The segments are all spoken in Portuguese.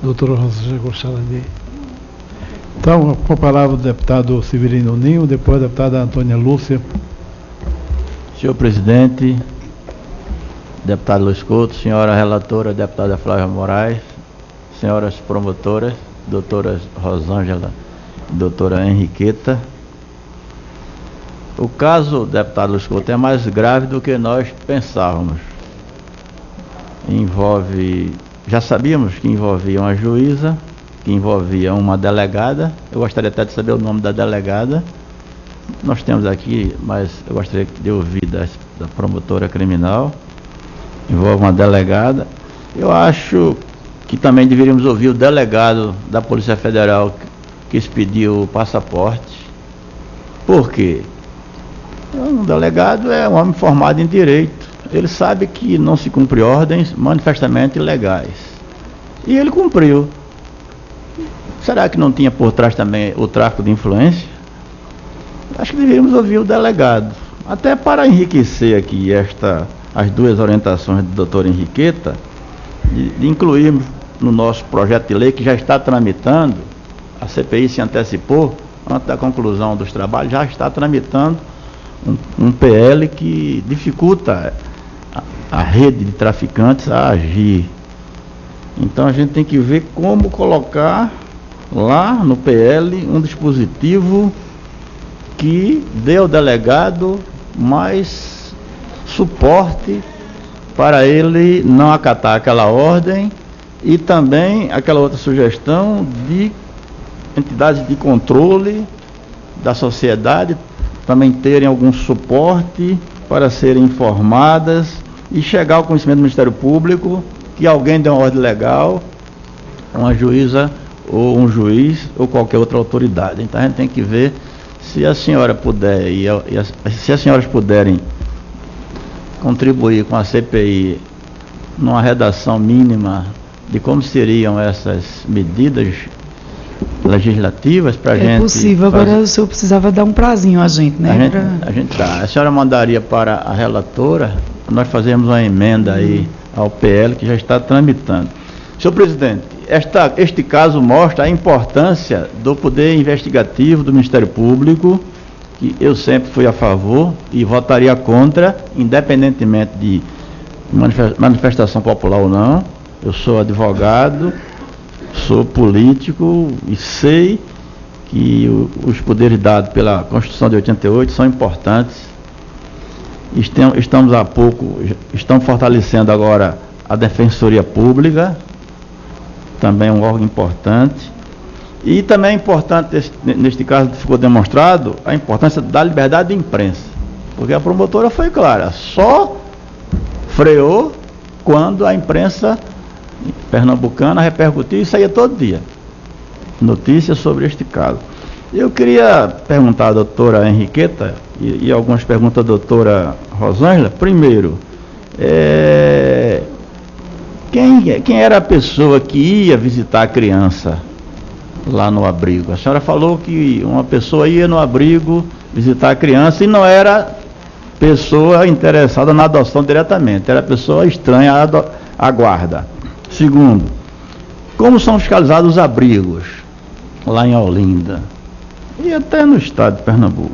Doutora Rosângela gostaria de... Então, com a palavra o deputado Severino Ninho, depois a deputada Antônia Lúcia. Senhor presidente, deputado Luiz Couto, senhora relatora, deputada Flávia Moraes, senhoras promotoras, doutoras Rosângela e doutora Henriqueta. O caso, deputado Luiz Couto, é mais grave do que nós pensávamos. Já sabíamos que envolvia uma juíza, que envolvia uma delegada. Eu gostaria até de saber o nome da delegada. Nós temos aqui, mas eu gostaria de ouvir da promotora criminal. Envolve uma delegada. Eu acho que também deveríamos ouvir o delegado da Polícia Federal que expediu o passaporte. Por quê? Um delegado é um homem formado em direito. Ele sabe que não se cumpre ordens manifestamente ilegais. E ele cumpriu. Será que não tinha por trás também o tráfico de influência? Acho que deveríamos ouvir o delegado. Até para enriquecer aqui as duas orientações do doutor Henriqueta, de incluirmos no nosso projeto de lei que já está tramitando, a CPI se antecipou, antes da conclusão dos trabalhos, já está tramitando um PL que dificulta a rede de traficantes a agir. Então a gente tem que ver como colocar lá no PL um dispositivo que dê ao delegado mais suporte para ele não acatar aquela ordem, e também aquela outra sugestão de entidades de controle da sociedade também terem algum suporte para serem informadas e chegar ao conhecimento do Ministério Público que alguém deu uma ordem legal, uma juíza ou um juiz ou qualquer outra autoridade. Então a gente tem que ver se a senhora puder se as senhoras puderem contribuir com a CPI numa redação mínima de como seriam essas medidas legislativas para a gente... É possível, agora o senhor precisava dar um prazinho a gente, né? A gente dá. A senhora mandaria para a relatora, nós fazemos uma emenda aí ao PL que já está tramitando. Senhor presidente, este caso mostra a importância do poder investigativo do Ministério Público, que eu sempre fui a favor e votaria contra, independentemente de manifestação popular ou não. Eu sou advogado, sou político e sei que os poderes dados pela Constituição de 88 são importantes. Estamos fortalecendo agora a Defensoria Pública, também um órgão importante. E também é importante, neste caso ficou demonstrado, a importância da liberdade de imprensa, porque a promotora foi clara, só freou quando a imprensa pernambucana repercutiu e saía todo dia notícias sobre este caso. Eu queria perguntar à doutora Henriqueta e algumas perguntas à doutora Rosângela. Primeiro, quem era a pessoa que ia visitar a criança lá no abrigo? A senhora falou que uma pessoa ia no abrigo visitar a criança e não era pessoa interessada na adoção diretamente, era pessoa estranha à guarda. Segundo, como são fiscalizados os abrigos lá em Olinda e até no estado de Pernambuco?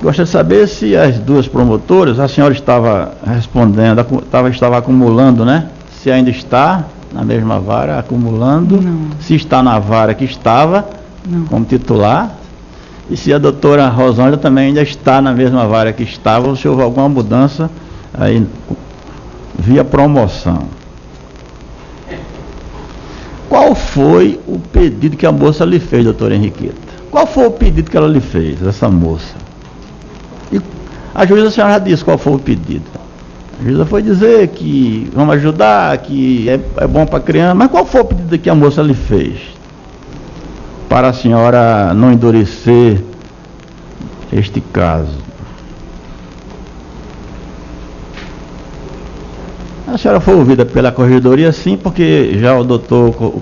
Gostaria de saber se as duas promotoras, a senhora estava respondendo, estava acumulando, né? Se ainda está na mesma vara, acumulando. Não. Se está na vara que estava, não, como titular. E se a doutora Rosângela também ainda está na mesma vara que estava, ou se houve alguma mudança aí via promoção. Qual foi o pedido que a moça lhe fez, doutora Henriqueta? Qual foi o pedido que ela lhe fez, essa moça? E a juíza, a senhora já disse qual foi o pedido. A juíza foi dizer que vamos ajudar, que é bom para a criança, mas qual foi o pedido que a moça lhe fez? Para a senhora não endurecer este caso. A senhora foi ouvida pela corregedoria, sim, porque já o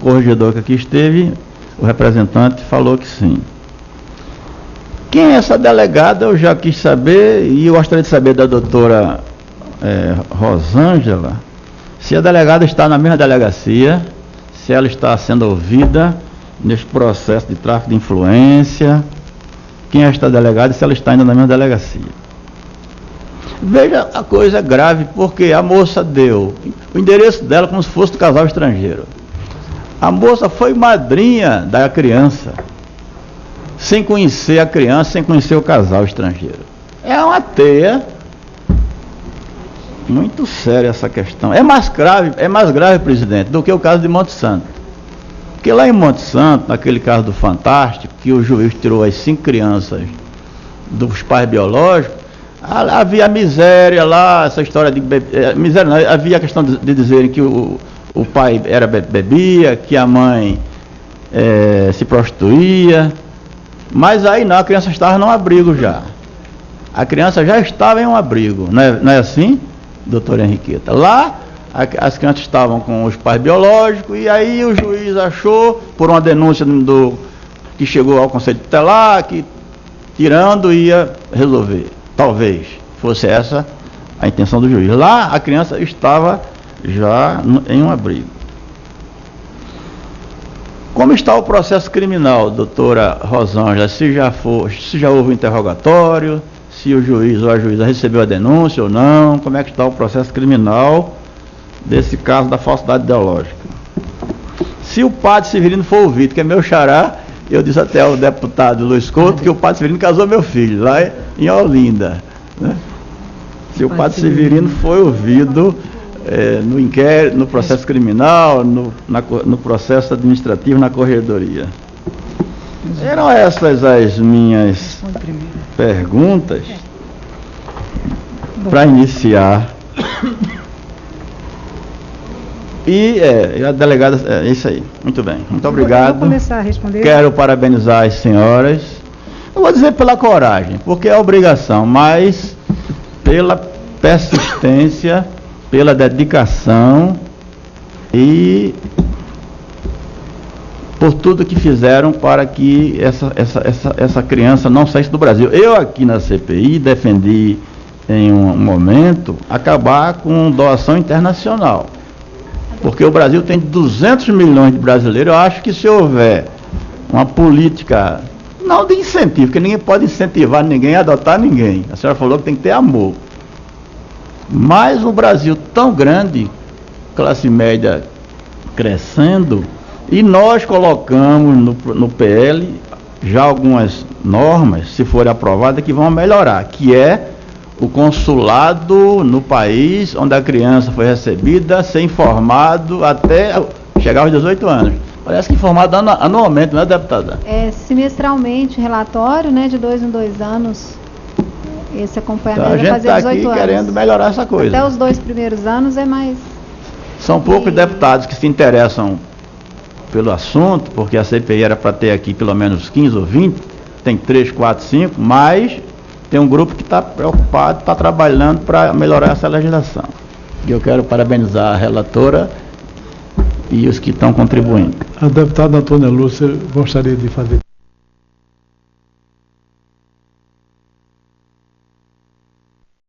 corregedor que aqui esteve, o representante, falou que sim. Quem é essa delegada? Eu já quis saber, e eu gostaria de saber da doutora Rosângela, Se a delegada está na mesma delegacia, se ela está sendo ouvida neste processo de tráfico de influência, quem é esta delegada e se ela está ainda na mesma delegacia. Veja a coisa grave, porque a moça deu o endereço dela como se fosse do casal estrangeiro. A moça foi madrinha da criança, sem conhecer a criança, sem conhecer o casal estrangeiro. É uma teia muito séria essa questão. É mais grave, presidente, do que o caso de Monte Santo. Porque lá em Monte Santo, naquele caso do Fantástico, que o juiz tirou as 5 crianças dos pais biológicos, havia miséria lá, essa história de miséria não, havia a questão de dizerem que o pai bebia, que a mãe se prostituía, mas aí não, a criança estava num abrigo já. A criança já estava em um abrigo, não é assim, doutora Henriqueta? Lá, as crianças estavam com os pais biológicos, e aí o juiz achou, por uma denúncia que chegou ao Conselho Tutelar, que tirando ia resolver. Talvez fosse essa a intenção do juiz. Lá, a criança estava já em um abrigo. Como está o processo criminal, doutora Rosângela? Se já houve interrogatório, se o juiz ou a juíza recebeu a denúncia ou não, como é que está o processo criminal desse caso da falsidade ideológica? Se o padre Severino for ouvido, que é meu xará, eu disse até ao deputado Luiz Couto que o padre Severino casou meu filho, lá em Olinda, né? Se o padre Severino foi ouvido no inquérito, no processo criminal, no processo administrativo, na corregedoria. Eram essas as minhas perguntas para iniciar. E a delegada, é isso aí. Muito bem, muito obrigado. Vou começar a responder. Quero parabenizar as senhoras. Eu vou dizer pela coragem, porque é obrigação, mas pela persistência, pela dedicação e por tudo que fizeram para que essa criança não saísse do Brasil. Eu aqui na CPI defendi em um momento acabar com doação internacional, porque o Brasil tem 200 milhões de brasileiros. Eu acho que se houver uma política, não de incentivo, porque ninguém pode incentivar ninguém a adotar ninguém. A senhora falou que tem que ter amor. Mas um Brasil tão grande, classe média crescendo, e nós colocamos no PL já algumas normas, se forem aprovadas, que vão melhorar, que é o consulado no país onde a criança foi recebida, ser informado até chegar aos 18 anos. Parece que informado anualmente, não é, deputada? Semestralmente, relatório, né, de 2 em 2 anos. Esse acompanhamento então, a gente está aqui querendo melhorar essa coisa. Até os 2 primeiros anos é mais... São poucos deputados que se interessam pelo assunto, porque a CPI era para ter aqui pelo menos 15 ou 20, tem 3, 4, 5, mas tem um grupo que está preocupado, está trabalhando para melhorar essa legislação. E eu quero parabenizar a relatora e os que estão contribuindo. A deputada Antônia Lúcia gostaria de fazer